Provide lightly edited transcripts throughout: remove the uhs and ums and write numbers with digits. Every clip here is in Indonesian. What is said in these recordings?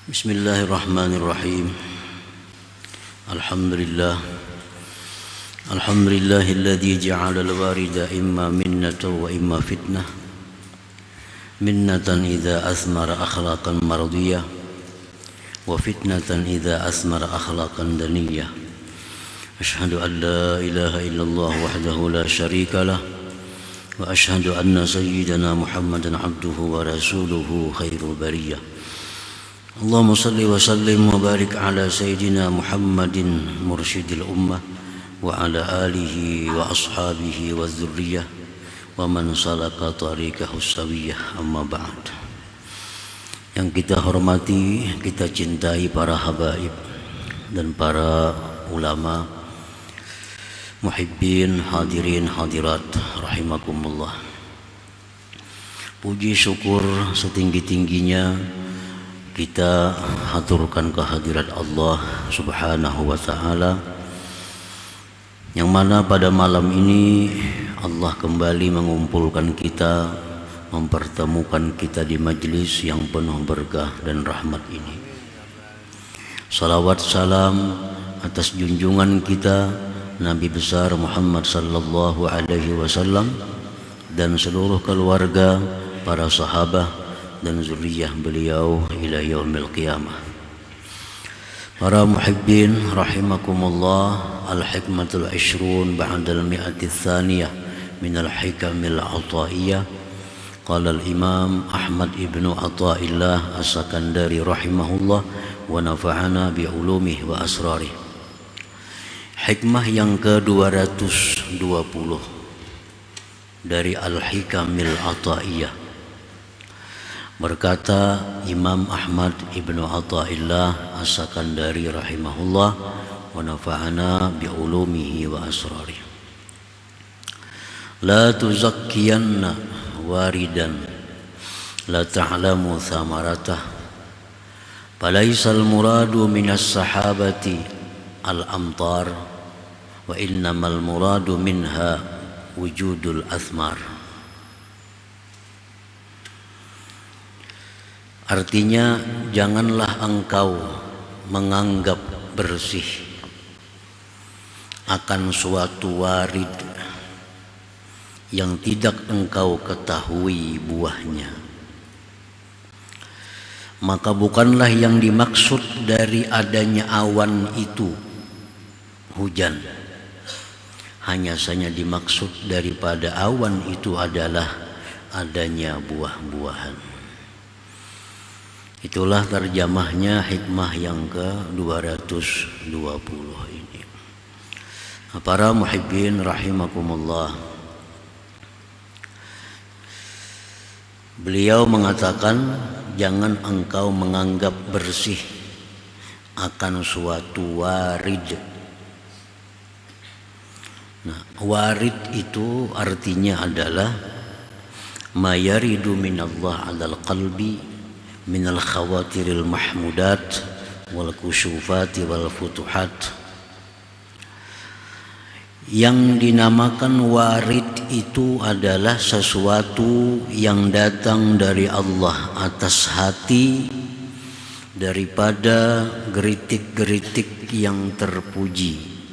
Bismillahirrahmanirrahim. Alhamdulillah. Alhamdulillahilladzi ja'ala al-warida imma minnatan wa imma fitnah. Minnatan idza asmara akhlaqan mardiyah wa fitnatan idza asmara akhlaqan daniyah. Asyhadu an la ilaha illallah wahdahu la syarika lah wa asyhadu anna sayyidana Muhammadan abduhu wa rasuluhu khairul bariyah. Allahumma salli wa sallim wa barik ala sayyidina Muhammadin mursyidil ummah wa ala alihi wa ashabihi wa dzurriyyah wa man salaka tariqahu sawiyah, amma ba'd. Yang kita hormati, kita cintai para habaib dan para ulama, muhibbin, hadirin, hadirat rahimakumullah. Puji syukur setinggi-tingginya kita haturkan kehadirat Allah Subhanahu wa ta'ala, yang mana pada malam ini Allah kembali mengumpulkan kita, mempertemukan kita di majlis yang penuh berkah dan rahmat ini. Salawat salam atas junjungan kita Nabi besar Muhammad sallallahu alaihi wasallam dan seluruh keluarga, para sahabat dan zuriyah beliau ila yaumil qiyamah. Para muhibbin rahimakumullah, al-hikmatul 20 ba'da al-mi'ati tsaniyah min al-hikamil ataiyah. Qala al-imam Ahmad ibnu Athaillah as-Sakandari rahimahullah wa nafa'ana bi ulumihi wa asrarih. Hikmah yang ke-220 dari al-hikamil ataiyah. Berkata Imam Ahmad ibnu Athaillah as-Sakandari rahimahullah wa nafa'ana bi ulumihi wa asrarih. La tuzakkiyanna waridan la ta'lamu thamaratah, falaisal muradu minas sahabati al-amtar wa innamal muradu minha wujudul athmar. Artinya, janganlah engkau menganggap bersih akan suatu warid yang tidak engkau ketahui buahnya. Maka bukanlah yang dimaksud dari adanya awan itu hujan. Hanya saja dimaksud daripada awan itu adalah adanya buah-buahan. Itulah terjemahnya hikmah yang ke-220 ini. Para muhibbin rahimakumullah, beliau mengatakan, jangan engkau menganggap bersih akan suatu warid. Nah, warid itu artinya adalah mayaridu minallah alal qalbi minal khawatiril mahmudat wal kusyufati wal futuhat. Yang dinamakan warid itu adalah sesuatu yang datang dari Allah atas hati daripada geritik-geritik yang terpuji,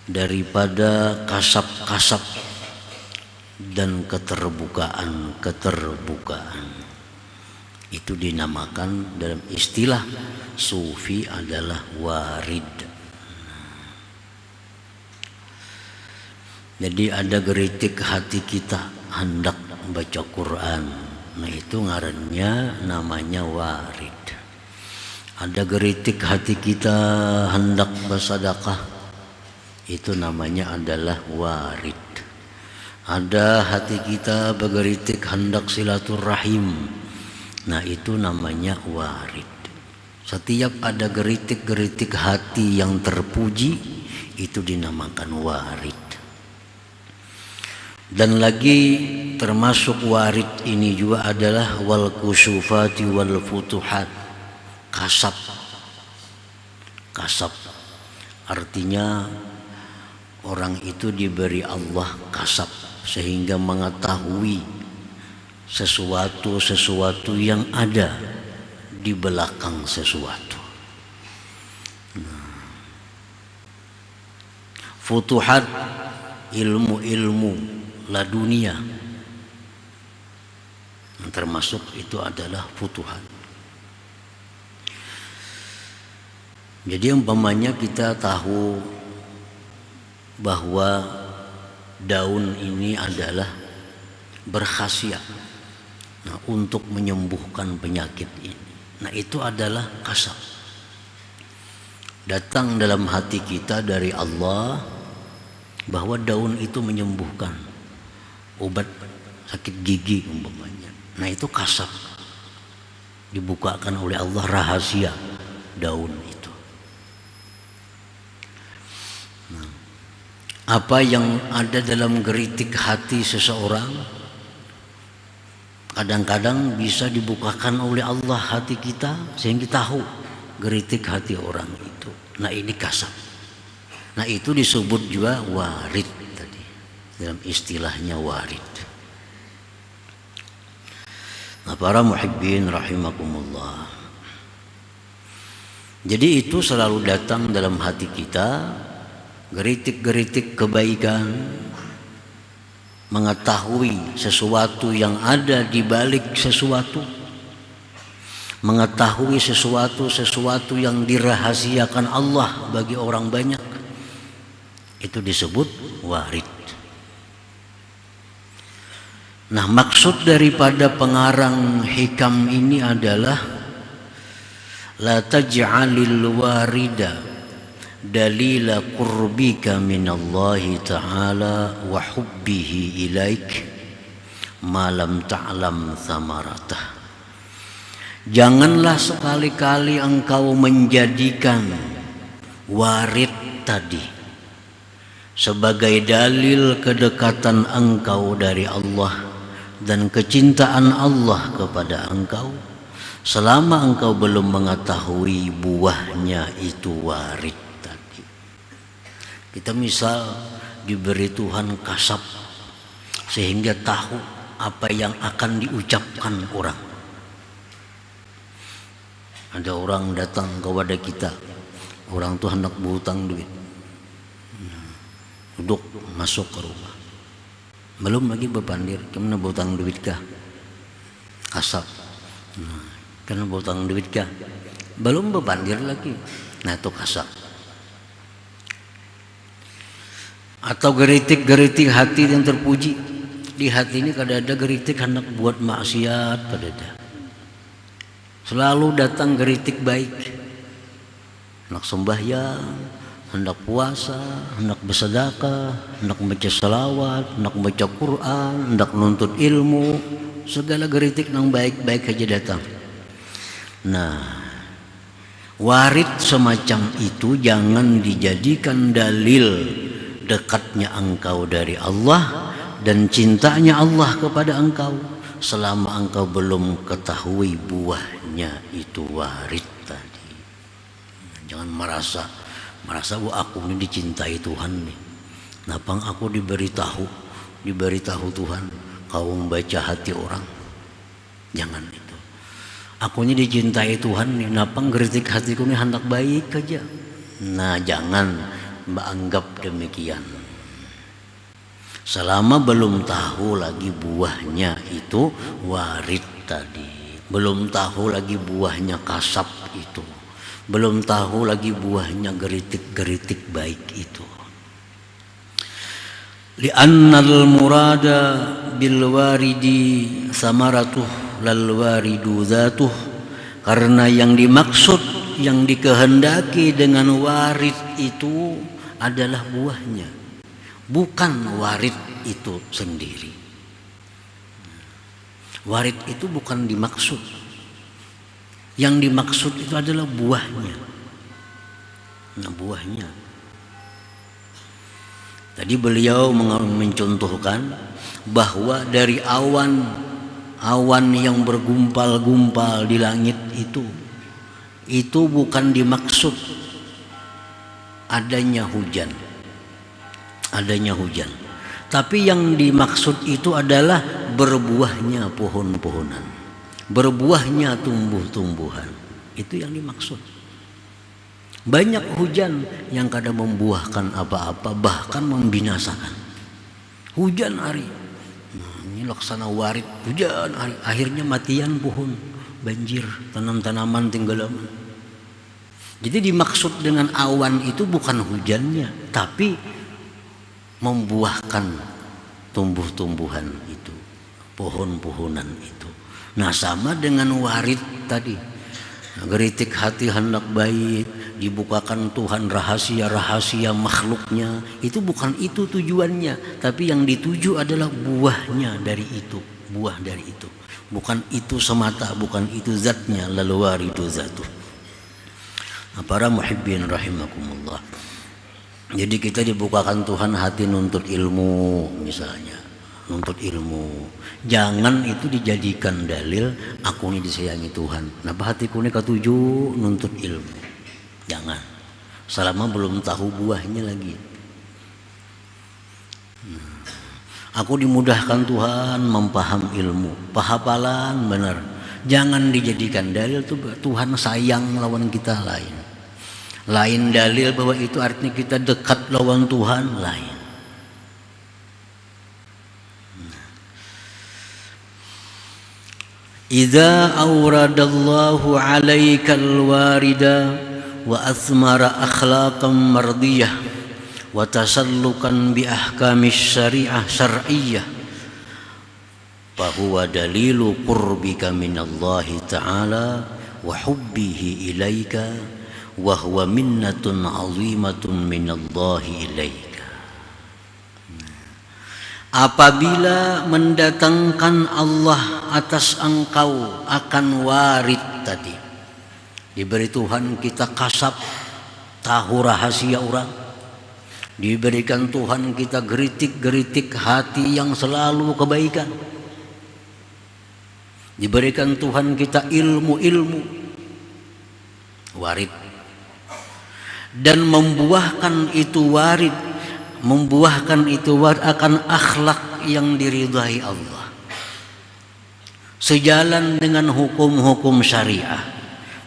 daripada kasab-kasab dan keterbukaan. Itu dinamakan dalam istilah sufi adalah warid. Jadi ada geritik hati kita hendak baca Quran, nah itu ngarannya namanya warid. Ada geritik hati kita hendak bersedekah, itu namanya adalah warid. Ada hati kita bergeritik hendak silaturahim, nah itu namanya warid. Setiap ada geritik-geritik hati yang terpuji, itu dinamakan warid. Dan lagi termasuk warid ini juga adalah wal kusyufati wal futuhat. Kasab. Kasab artinya orang itu diberi Allah kasab sehingga mengetahui sesuatu yang ada di belakang sesuatu. Futuhat, ilmu-ilmu ladunia, termasuk itu adalah futuhat. Jadi umpamanya kita tahu bahwa daun ini adalah berkhasiat untuk menyembuhkan penyakit ini. Nah, itu adalah kasab. Datang dalam hati kita dari Allah bahwa daun itu menyembuhkan, obat sakit gigi umpamanya. Nah, itu kasab, dibukakan oleh Allah rahasia daun itu. Nah, apa yang ada dalam geritik hati seseorang kadang-kadang bisa dibukakan oleh Allah hati kita sehingga tahu geritik hati orang itu. Nah, ini kasab. Nah, itu disebut juga warid tadi. Dalam istilahnya warid. Nah, para muhibbin rahimakumullah. Jadi itu selalu datang dalam hati kita, geritik-geritik kebaikan, mengetahui sesuatu yang ada di balik sesuatu, mengetahui sesuatu yang dirahasiakan Allah bagi orang banyak. Itu disebut warid. Nah, maksud daripada pengarang hikam ini adalah la taj'alil warida dalila qurbika minallahi ta'ala wa hubbihi ilaik ma lam ta'lam thamaratah. Janganlah sekali-kali engkau menjadikan warid tadi sebagai dalil kedekatan engkau dari Allah dan kecintaan Allah kepada engkau selama engkau belum mengetahui buahnya itu warid tadi. Kita misal diberi Tuhan kasab sehingga tahu apa yang akan diucapkan orang. Ada orang datang kepada kita, orang tuh hendak berhutang duit, duduk masuk ke rumah, belum lagi berpandir, kemana berhutang duit kah? Kasab. Nah, karena berhutang duit kah? Belum berpandir lagi. Nah, itu kasab. Atau geritik-geritik hati yang terpuji. Di hati ini kadang-kadang geritik hendak buat maksiat, kadang-kadang selalu datang geritik baik, hendak sembahyang, hendak puasa, hendak bersedekah, hendak membaca salawat, hendak membaca Quran, hendak menuntut ilmu, segala geritik yang baik-baik aja datang. Nah, warid semacam itu jangan dijadikan dalil dekatnya engkau dari Allah dan cintanya Allah kepada engkau selama engkau belum ketahui buahnya itu warid tadi. Jangan merasa bahwa aku ini dicintai Tuhan nih. Napang aku diberitahu Tuhan, kau membaca hati orang. Jangan itu. Aku ini dicintai Tuhan nih, napang geritik hatiku ini hendak baik aja. Nah, jangan menganggap demikian. Selama belum tahu lagi buahnya itu warid tadi, belum tahu lagi buahnya kasab itu, belum tahu lagi buahnya geritik-geritik baik itu. Li'annal murada bil waridi samaratuh lal waridu dzatuh, karena yang dimaksud, yang dikehendaki dengan warid itu adalah buahnya, bukan warid itu sendiri. Warid itu bukan dimaksud. Yang dimaksud itu adalah buahnya. Nah, buahnya. Tadi beliau mencontohkan bahwa dari awan yang bergumpal-gumpal di langit itu bukan dimaksud adanya hujan. Tapi yang dimaksud itu adalah berbuahnya pohon-pohonan, berbuahnya tumbuh-tumbuhan. Itu yang dimaksud. Banyak hujan yang kadang membuahkan apa-apa, bahkan membinasakan. Hujan hari, ini laksana warid, hujan hari, akhirnya matian pohon, banjir, tanam-tanaman tinggalaman. Jadi dimaksud dengan awan itu bukan hujannya, tapi membuahkan tumbuh-tumbuhan itu, pohon-pohonan itu. Nah, sama dengan warid tadi. Geritik hati hendak baik, dibukakan Tuhan rahasia-rahasia makhluknya. Itu bukan itu tujuannya, tapi yang dituju adalah buahnya dari itu, buah dari itu. Bukan itu semata, bukan itu zatnya, lalu waridu zatuh. Nah, para muhibbin rahimakumullah. Jadi kita dibukakan Tuhan hati nuntut ilmu misalnya, nuntut ilmu. Jangan itu dijadikan dalil aku ini disayangi Tuhan. Napa hatiku ini ketuju nuntut ilmu. Jangan. Selama belum tahu buahnya lagi. Aku dimudahkan Tuhan mempaham ilmu, pahapalan benar. Jangan dijadikan dalil tuh Tuhan sayang lawan kita lain. Lain dalil bahwa itu artinya kita dekat lawan Tuhan lain. Idza awradallahu 'alaikal warida wa athmara akhlaqan mardiyah wa tasallukan bi ahkamis syariah syar'iyyah fa huwa dalilu qurbika minallahi ta'ala wa hubbihi ilaika wa huwa minnatun 'azimatun minallahi ilaika. Apabila mendatangkan Allah atas engkau akan warid tadi, diberi Tuhan kita kasab tahu rahasia orang, diberikan Tuhan kita geritik-geritik hati yang selalu kebaikan, diberikan Tuhan kita ilmu-ilmu warid, dan membuahkan itu warid akan akhlak yang diridhai Allah, sejalan dengan hukum-hukum syariah.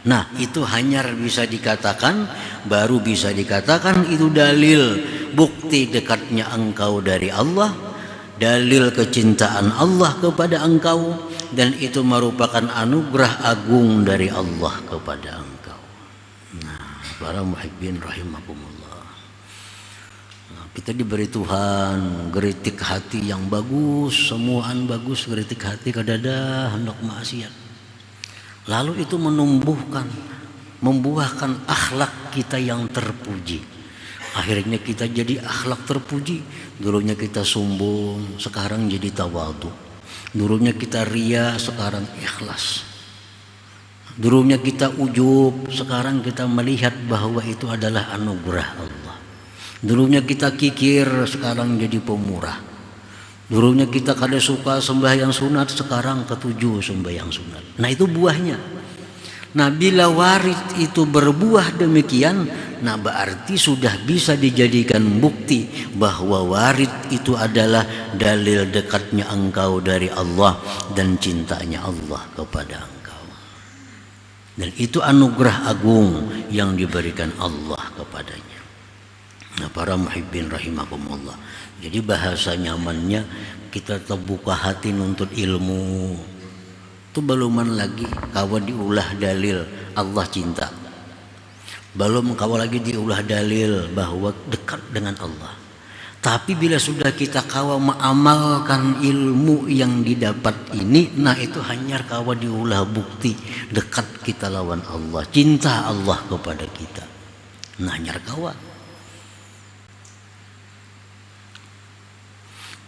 Nah, itu hanya bisa dikatakan, baru bisa dikatakan itu dalil bukti dekatnya engkau dari Allah, dalil kecintaan Allah kepada engkau, dan itu merupakan anugerah agung dari Allah kepada engkau. Nah, para muhibbin rahimakumullah, kita diberi Tuhan geritik hati yang bagus, semuaan bagus, geritik hati kadada hendak maksiat. Lalu itu membuahkan akhlak kita yang terpuji. Akhirnya kita jadi akhlak terpuji. Dulunya kita sombong, sekarang jadi tawadhu. Dulunya kita ria, sekarang ikhlas. Dulunya kita ujub, sekarang kita melihat bahwa itu adalah anugerah Allah. Dulunya kita kikir, sekarang jadi pemurah. Dulunya kita kada suka sembahyang sunat, sekarang ketujuh sembahyang sunat. Nah, itu buahnya. Nah, bila warid itu berbuah demikian, nah berarti sudah bisa dijadikan bukti bahwa warid itu adalah dalil dekatnya engkau dari Allah dan cintanya Allah kepada engkau. Dan itu anugerah agung yang diberikan Allah kepadanya. Nah, para muhibbin rahimakumullah. Jadi bahasa nyamannya kita terbuka hati nuntut ilmu. Itu beluman lagi kawa diulah dalil Allah cinta. Belum kawa lagi diulah dalil bahwa dekat dengan Allah. Tapi bila sudah kita kawa mengamalkan ilmu yang didapat ini, nah itu hanya kawa diulah bukti dekat kita lawan Allah, cinta Allah kepada kita. Nah, hanya kawa.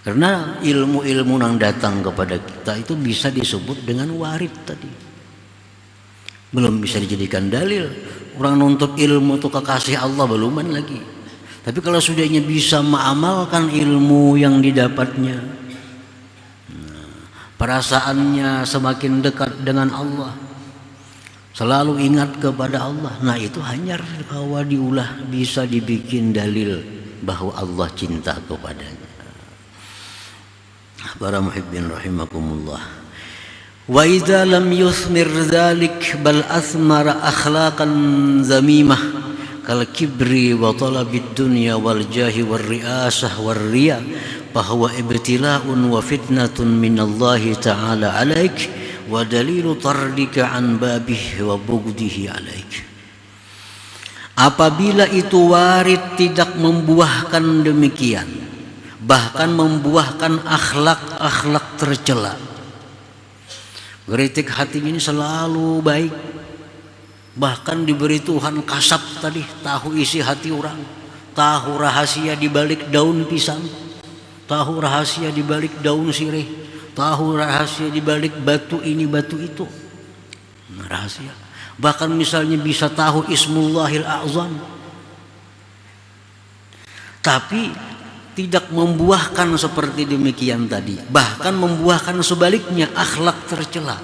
Karena ilmu-ilmu yang datang kepada kita itu bisa disebut dengan warid tadi. Belum bisa dijadikan dalil. Orang nuntut ilmu itu kekasih Allah beluman lagi. Tapi kalau sudahnya bisa mengamalkan ilmu yang didapatnya, perasaannya semakin dekat dengan Allah, selalu ingat kepada Allah. Nah, itu hanya kawa diulah bisa dibikin dalil bahwa Allah cinta kepadanya. Para muhibbin rahimakumullah. Wa idza lam yuthmir dzalik bal athmara akhlaqan zamimah kal kibri wa talabid dunya wal jahi war riasah war riya fahuwa ibtila'un wa fitnatun minallahi ta'ala 'alaik wa dalilu tardika an babihi wa bugdihi 'alaik. Apabila itu warid tidak membuahkan demikian, bahkan membuahkan akhlak-akhlak tercela. Geritik hati ini selalu baik, bahkan diberi Tuhan kasab tadi, tahu isi hati orang, tahu rahasia di balik daun pisang, tahu rahasia di balik daun sirih, tahu rahasia di balik batu ini batu itu. Nah, rahasia. Bahkan misalnya bisa tahu Ismullahil A'zam, tapi tidak membuahkan seperti demikian tadi, bahkan membuahkan sebaliknya, akhlak tercela.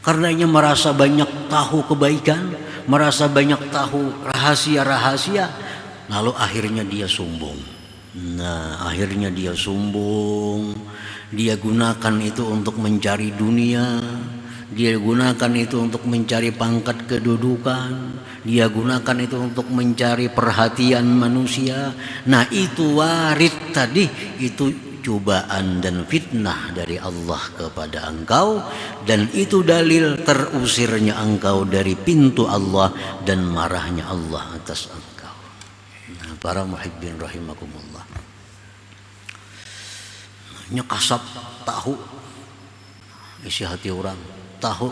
Karenanya merasa banyak tahu kebaikan, merasa banyak tahu rahasia-rahasia, lalu akhirnya dia sombong. Nah, akhirnya dia sombong, dia gunakan itu untuk mencari dunia, dia gunakan itu untuk mencari pangkat kedudukan, dia gunakan itu untuk mencari perhatian manusia. Nah, itu warid tadi, itu cobaan dan fitnah dari Allah kepada engkau, dan itu dalil terusirnya engkau dari pintu Allah dan marahnya Allah atas engkau. Nah, para muhibbin rahimakumullah, nyekasap tahu isi hati orang, tahu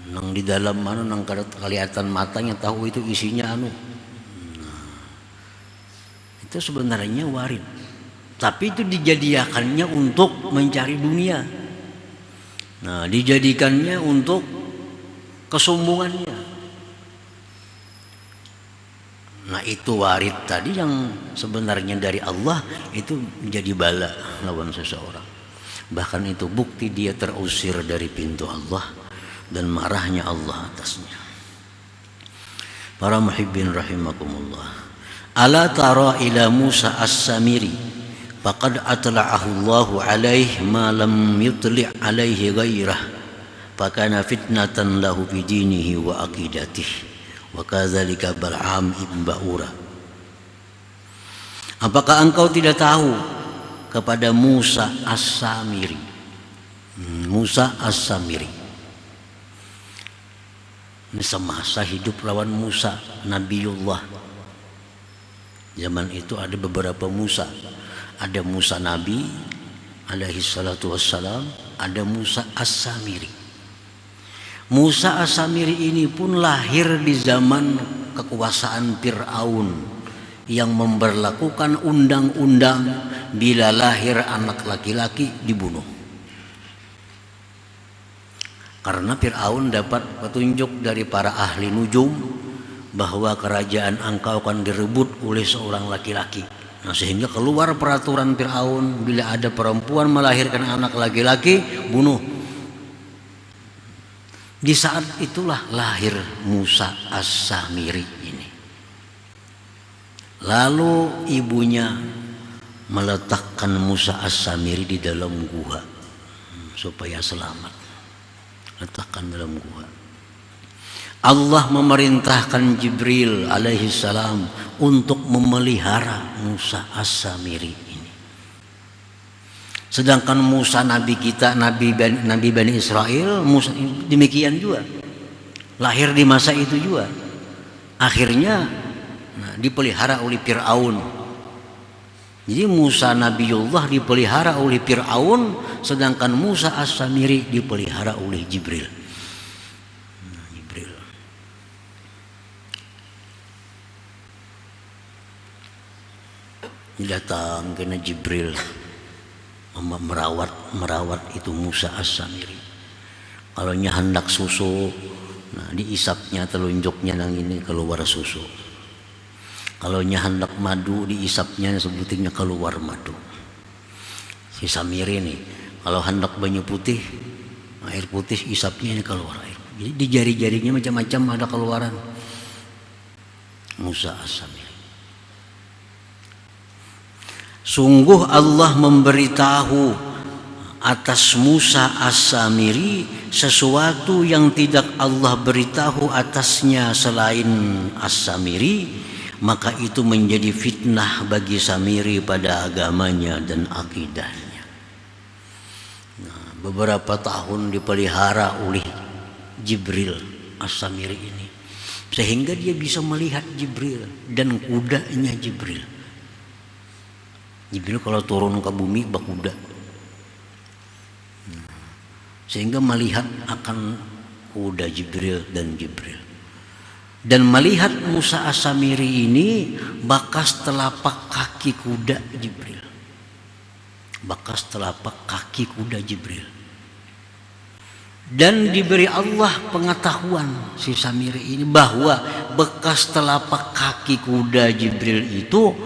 nang di dalam mana nang kelihatan matanya, tahu itu isinya anu. Nah, itu sebenarnya warid, tapi itu dijadikannya untuk mencari dunia. Nah, dijadikannya untuk kesombongannya. Nah, itu warid tadi yang sebenarnya dari Allah, itu menjadi bala lawan seseorang. Bahkan itu bukti dia terusir dari pintu Allah dan marahnya Allah atasnya. Para muhibbin rahimakumullah, ala tara ila Musa as-Samiri faqad atla'ahu Allahu alaihi ma lam yutli' alaihi ghairah fakana fitnatan lahu fi dinihi wa aqidatihi wa kadzalika Bal'am ibn Ba'ura. Apakah engkau tidak tahu kepada Musa as-Samiri? Musa as-Samiri ini semasa hidup lawan Musa, Nabiullah. Zaman itu ada beberapa Musa. Ada Musa Nabi alaihi salatu wassalam, ada Musa as-Samiri. Musa as-Samiri ini pun lahir di zaman kekuasaan Fir'aun yang memberlakukan undang-undang bila lahir anak laki-laki dibunuh. Karena Fir'aun dapat petunjuk dari para ahli nujum bahwa kerajaan engkau akan direbut oleh seorang laki-laki. Nah, sehingga keluar peraturan Fir'aun, bila ada perempuan melahirkan anak laki-laki, bunuh. Di saat itulah lahir Musa as-Samiri ini. Lalu ibunya meletakkan Musa as-Samiri di dalam gua supaya selamat. Letakkan dalam gua. Allah memerintahkan Jibril alaihi salam untuk memelihara Musa as-Samiri ini. Sedangkan Musa nabi kita, nabi Bani Israel, Musa demikian juga. Lahir di masa itu juga. Akhirnya dipelihara oleh Fir'aun. Jadi Musa Nabiullah dipelihara oleh Fir'aun, sedangkan Musa as-Samiri dipelihara oleh Jibril. Jibril. Datang kena Jibril merawat itu Musa as-Samiri. Kalau hendak susu, nah diisapnya telunjuknya nang ini keluar susu. Kalau hendak madu diisapnya sebutnya keluar madu. Si Samiri nih, kalau hendak banyu putih, air putih isapnya ini keluar air. Jadi di jari-jarinya macam-macam ada keluaran. Musa as-Samiri. Sungguh Allah memberitahu atas Musa As-Samiri sesuatu yang tidak Allah beritahu atasnya selain As-Samiri, maka itu menjadi fitnah bagi Samiri pada agamanya dan akidahnya. Nah, beberapa tahun dipelihara oleh Jibril As-Samiri ini, sehingga dia bisa melihat Jibril dan kudanya Jibril. Jibril kalau turun ke bumi berkuda, sehingga melihat akan kuda Jibril dan Jibril. Dan melihat Musa As-Samiri ini bekas telapak kaki kuda Jibril. Bekas telapak kaki kuda Jibril. Dan diberi Allah pengetahuan si Samiri ini bahwa bekas telapak kaki kuda Jibril itu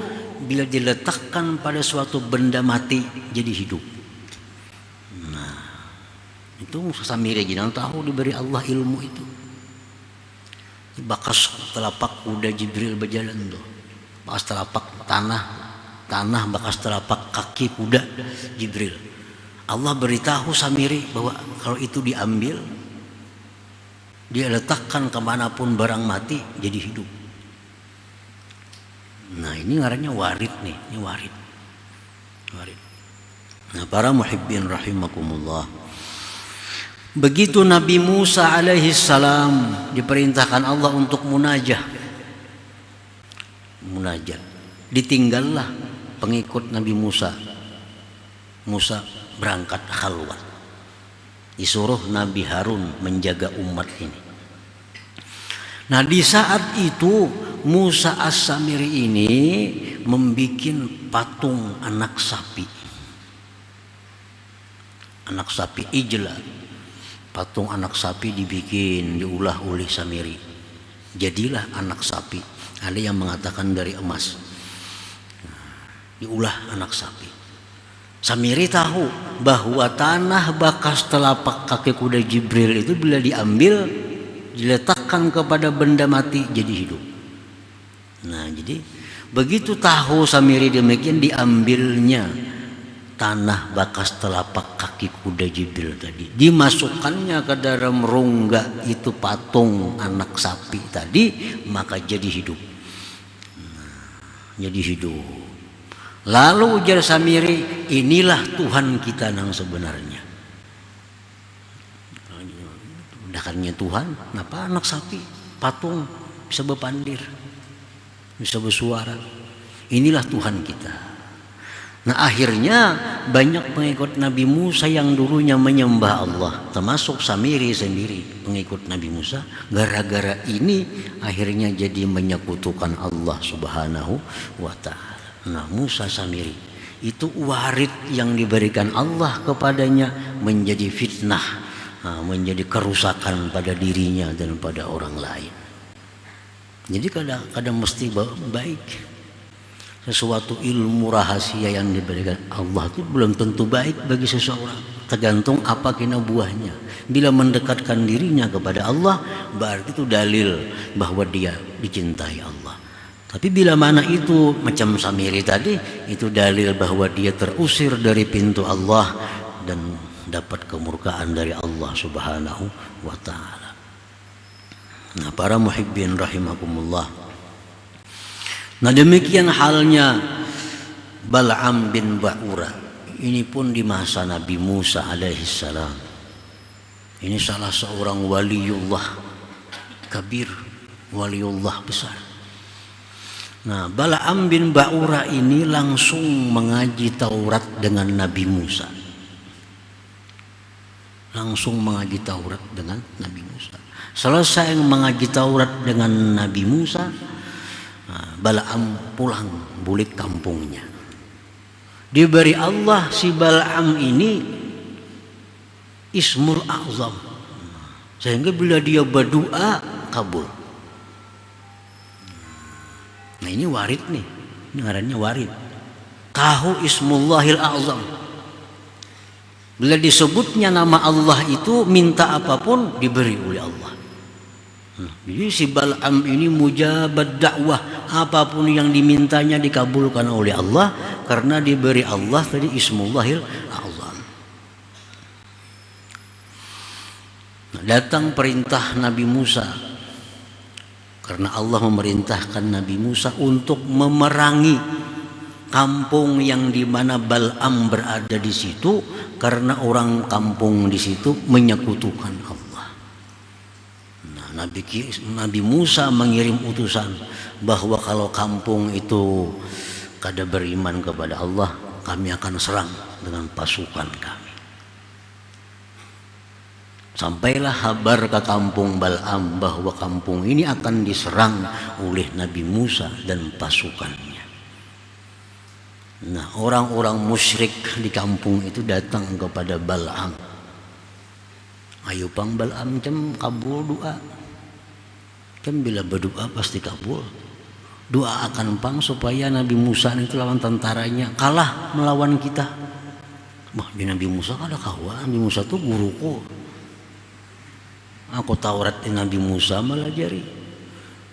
bila diletakkan pada suatu benda mati jadi hidup. Nah, itu Musa Samiri jangan tahu diberi Allah ilmu itu. Bekas telapak kuda Jibril berjalan tuh. Bekas telapak tanah bekas telapak kaki kuda Jibril. Allah beritahu Samiri bahwa kalau itu diambil, dia letakkan kemanapun barang mati jadi hidup. Nah, ini ngarannya warid nih, ini warid. Nah, para muhibbin rahimakumullah, begitu Nabi Musa alaihi salam diperintahkan Allah untuk munajah, ditinggallah pengikut Nabi Musa. Musa berangkat khalwat, disuruh Nabi Harun menjaga umat ini. Nah, di saat itu Musa As-Samiri ini membikin patung anak sapi ijla. Patung anak sapi dibikin, diulah oleh Samiri, jadilah anak sapi. Ada yang mengatakan dari emas. Diulah anak sapi. Samiri tahu bahwa tanah bekas telapak kaki kuda Jibril itu bila diambil, diletakkan kepada benda mati jadi hidup. Nah, jadi begitu tahu Samiri demikian, diambilnya tanah bekas telapak kaki kuda Jibril tadi, dimasukkannya ke dalam rongga itu patung anak sapi tadi, maka jadi hidup. Jadi hidup. Lalu ujar Samiri, inilah Tuhan kita yang sebenarnya. Dakannya Tuhan, kenapa anak sapi, patung bisa berpandir, bisa bersuara. Inilah Tuhan kita. Nah, akhirnya banyak pengikut Nabi Musa yang dulunya menyembah Allah, termasuk Samiri sendiri pengikut Nabi Musa, gara-gara ini akhirnya jadi menyekutukan Allah Subhanahu wa ta'ala. Nah, Musa Samiri itu warid yang diberikan Allah kepadanya menjadi fitnah, menjadi kerusakan pada dirinya dan pada orang lain. Jadi kadang mesti baik. Sesuatu ilmu rahasia yang diberikan Allah itu belum tentu baik bagi seseorang, tergantung apa kena buahnya. Bila mendekatkan dirinya kepada Allah, berarti itu dalil bahwa dia dicintai Allah. Tapi bila mana itu macam Samiri tadi, itu dalil bahwa dia terusir dari pintu Allah dan dapat kemurkaan dari Allah Subhanahu wa ta'ala. Nah, para muhibbin rahimakumullah, nah demikian halnya Bal'am bin Ba'ura. Ini pun di masa Nabi Musa alaihissalam. Ini salah seorang waliullah kabir, waliullah besar. Nah, Bal'am bin Ba'ura ini langsung mengaji Taurat dengan Nabi Musa. Langsung mengaji Taurat dengan Nabi Musa. Selesai mengaji Taurat dengan Nabi Musa, Bal'am pulang balik kampungnya. Diberi Allah si Bal'am ini Ismul A'zam, sehingga bila dia berdoa kabul. Nah, ini warid nih, ini ngarannya warid. Tahu Ismullahil A'zam. Bila disebutnya nama Allah itu, minta apapun diberi oleh Allah. Jadi si Bal'am ini mujabad dakwah, apapun yang dimintanya dikabulkan oleh Allah karena diberi Allah tadi Ismullahil A'zam. Datang perintah Nabi Musa karena Allah memerintahkan Nabi Musa untuk memerangi kampung yang dimana Bal'am berada di situ karena orang kampung di situ menyekutukan Allah. Nabi Musa mengirim utusan bahwa kalau kampung itu kada beriman kepada Allah, kami akan serang dengan pasukan kami. Sampailah kabar ke kampung Bal'am bahwa kampung ini akan diserang oleh Nabi Musa dan pasukannya. Nah, orang-orang musyrik di kampung itu datang kepada Bal'am. Ayo pang Bal'am jam kabul doa. Kan bila berdoa pasti kabul. Doa akan pang supaya Nabi Musa itu lawan tentaranya kalah melawan kita. Wah, di Nabi Musa kada kawan. Nabi Musa itu guruku. Aku Taurat di Nabi Musa melajari.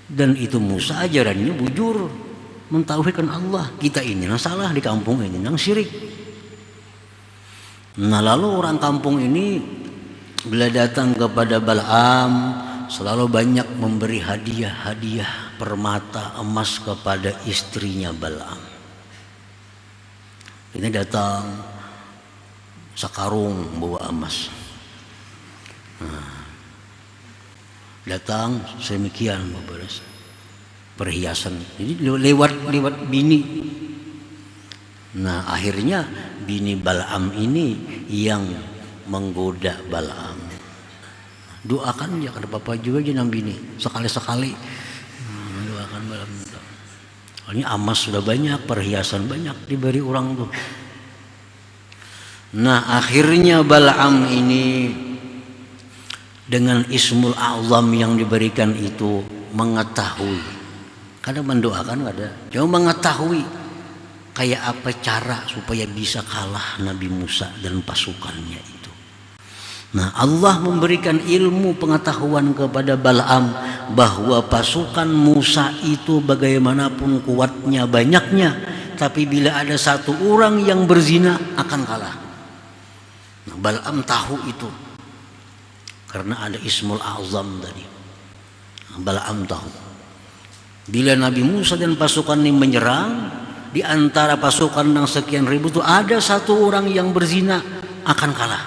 Dan itu Musa ajarannya bujur, mentauhidkan Allah. Kita ini yang salah di kampung ini yang syirik. Nah, lalu orang kampung ini bila datang kepada Bal'am selalu banyak memberi hadiah permata emas kepada istrinya Bal'am. Ini datang sakarung bawa emas. Datang semikian beberes perhiasan. Jadi lewat bini. Nah, akhirnya bini Bal'am ini yang menggoda Bal'am. Doakan ya, kada apa-apa juga aja nang bini sekali-sekali. Doakan Bal'am. Ini emas sudah banyak, perhiasan banyak diberi orang tuh. Nah, akhirnya Bal'am ini dengan Ismul A'zam yang diberikan itu mengetahui. Kadang mendoakan kada, cuma mengetahui kayak apa cara supaya bisa kalah Nabi Musa dan pasukannya itu. Nah, Allah memberikan ilmu pengetahuan kepada Bal'am bahwa pasukan Musa itu bagaimanapun kuatnya, banyaknya, tapi bila ada satu orang yang berzina akan kalah. Nah, Bal'am tahu itu karena ada Ismul A'zam tadi. Nah, Bal'am tahu bila Nabi Musa dan pasukan ini menyerang, di antara pasukan yang sekian ribu itu ada satu orang yang berzina akan kalah.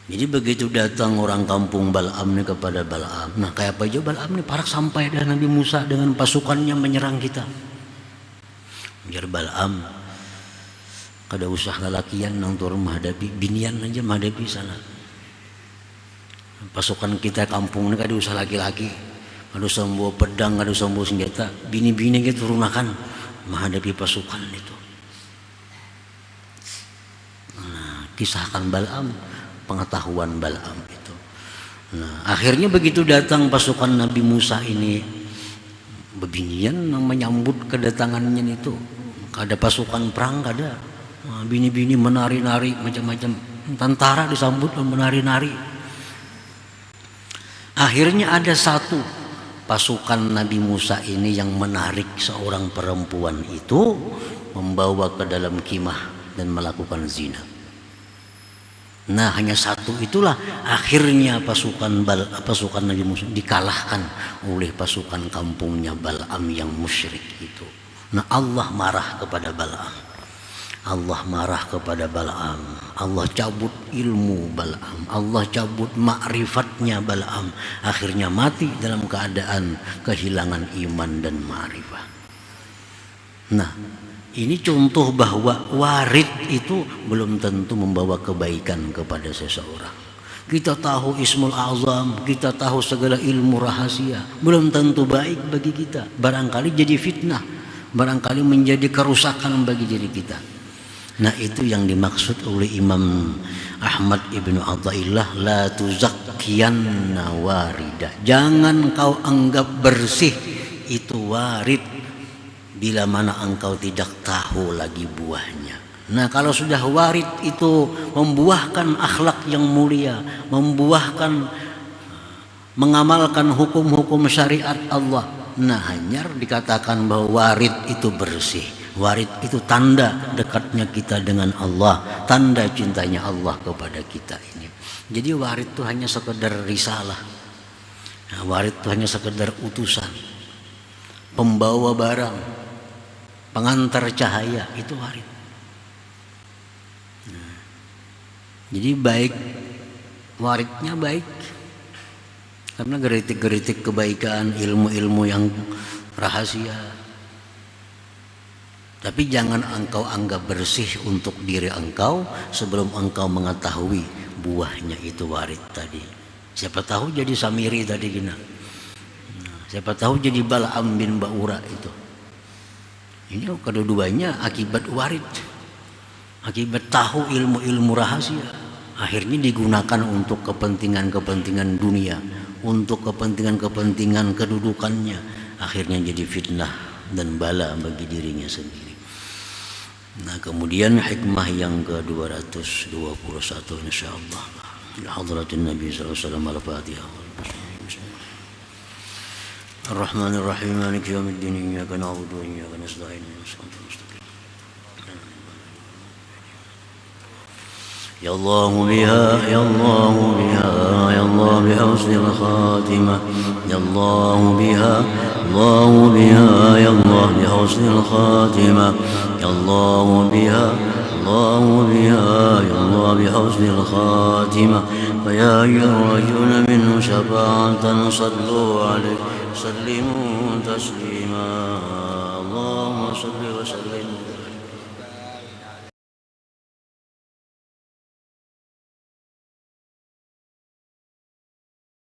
Jadi begitu datang orang kampung Bal'am ini kepada Bal'am. Nah, kayak apa aja Bal'am ini parak sampai dah Nabi Musa dengan pasukannya menyerang kita. Biar Bal'am kada usah lalakian nang turun menghadapi binian aja menghadapi sana. Pasukan kita kampung ini kada usah laki-laki. Kada usah bawa pedang, kada usah bawa senjata. Bini-bini kita turunakan menghadapi pasukan itu. Nah, kisahkan Bal'am, pengetahuan Bal'am itu. Nah, akhirnya begitu datang pasukan Nabi Musa ini bebinian menyambut kedatangannya itu. Kada pasukan perang kada. Nah, bini-bini menari-nari macam-macam. Tentara disambut menari-nari. Akhirnya ada satu pasukan Nabi Musa ini yang menarik seorang perempuan itu membawa ke dalam kemah dan melakukan zina. Nah, hanya satu itulah akhirnya pasukan Nabi Musa dikalahkan oleh pasukan kampungnya Bal'am yang musyrik itu. Nah, Allah marah kepada Bal'am. Allah marah kepada Bal'am. Allah cabut ilmu Bal'am. Allah cabut ma'rifatnya Bal'am. Akhirnya mati dalam keadaan kehilangan iman dan ma'rifah. Nah, ini contoh bahwa warid itu belum tentu membawa kebaikan kepada seseorang. Kita tahu Ismul A'zam, kita tahu segala ilmu rahasia, belum tentu baik bagi kita. Barangkali jadi fitnah, barangkali menjadi kerusakan bagi diri kita. Nah, itu yang dimaksud oleh Imam Ahmad Ibnu Athaillah, la tuzakkiyanna warida. Jangan kau anggap bersih itu warid bila mana engkau tidak tahu lagi buahnya. Nah, kalau sudah warid itu membuahkan akhlak yang mulia, membuahkan mengamalkan hukum-hukum syariat Allah, nah hanyar dikatakan bahwa warid itu bersih. Warid itu tanda dekatnya kita dengan Allah, tanda cintanya Allah kepada kita ini. Jadi warid itu hanya sekedar risalah. Nah, warid itu hanya sekedar utusan, pembawa barang, pengantar cahaya, itu warid. Nah, jadi baik, waridnya baik karena geritik-geritik kebaikan, ilmu-ilmu yang rahasia. Tapi jangan engkau anggap bersih untuk diri engkau sebelum engkau mengetahui buahnya itu warid tadi. Siapa tahu jadi Samiri tadi gina. Siapa tahu jadi Bal'am bin Ba'ura itu. Ini kedua-duanya akibat warid. Akibat tahu ilmu-ilmu rahasia. Akhirnya digunakan untuk kepentingan-kepentingan dunia, untuk kepentingan-kepentingan kedudukannya. Akhirnya jadi fitnah dan bala bagi dirinya sendiri. Nah, kemudian hikmah yang ke-221 insyaallah. Ya hadratin Nabi sallallahu alaihi wasallam al-Fatihah. Ar-Rahmanir Rahim Maliki yaumiddin iyyaka na'budu wa iyyaka nasta'in ihdinas siratal mustaqim. Ya Allah biha ya Allah biha ya Allah bi husnil khatimah ya Allah biha Allah biha ya Allah bi husnil khatimah ya Allah biha Allah biha ya Allah bi husnil khatimah fa ya ayyuhal minhu syafa'atan sallu alaihi sallimu taslima Allahumma salli wa sallim